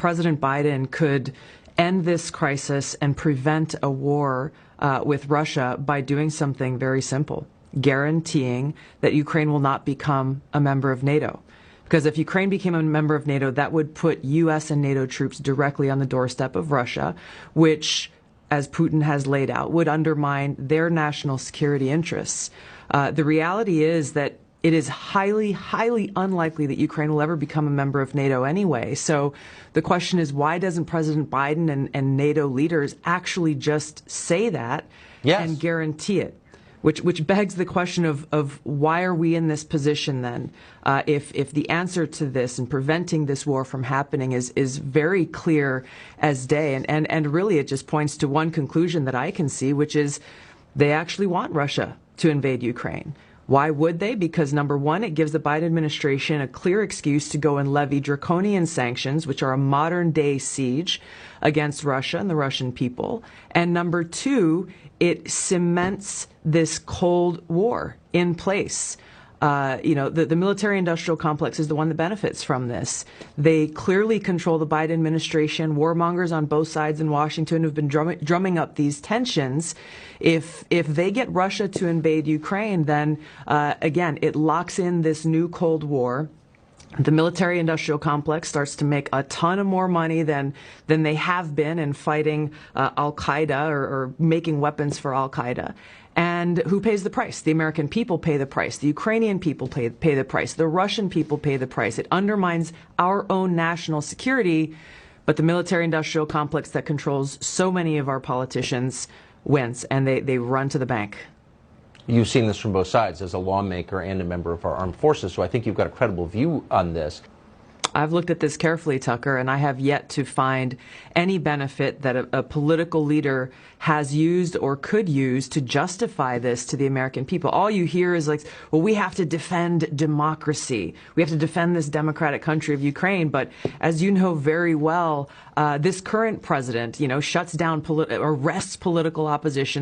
President Biden could end this crisis and prevent a war with Russia by doing something very simple, guaranteeing that Ukraine will not become a member of NATO. Because if Ukraine became a member of NATO, that would put U.S. and NATO troops directly on the doorstep of Russia, which, as Putin has laid out, would undermine their national security interests. The reality is that it is highly, highly unlikely that Ukraine will ever become a member of NATO anyway. So the question is, why doesn't President Biden and NATO leaders actually just say that and guarantee it? Which begs the question of why are we in this position then? If the answer to this and preventing this war from happening is very clear as day, and really it just points to one conclusion that I can see, which is they actually want Russia to invade Ukraine. Why would they? Because number one, it gives the Biden administration a clear excuse to go and levy draconian sanctions, which are a modern day siege against Russia and the Russian people. And number two, it cements this Cold War in place. The military-industrial complex is the one that benefits from this. They clearly control the Biden administration. Warmongers on both sides in Washington have been drumming up these tensions. If they get Russia to invade Ukraine, then again, it locks in this new Cold War. The military-industrial complex starts to make a ton of more money than they have been in fighting al-Qaeda or making weapons for al-Qaeda. And who pays the price? The American people pay the price. The Ukrainian people pay the price. The Russian people pay the price. It undermines our own national security, but the military-industrial complex that controls so many of our politicians wins, and they run to the bank. You've seen this from both sides as a lawmaker and a member of our armed forces, so I think you've got a credible view on this. I've looked at this carefully, Tucker, and I have yet to find any benefit that a political leader has used or could use to justify this to the American people. All you hear is like, well, we have to defend democracy. We have to defend this democratic country of Ukraine. But as you know very well, this current president, shuts down, arrests political opposition,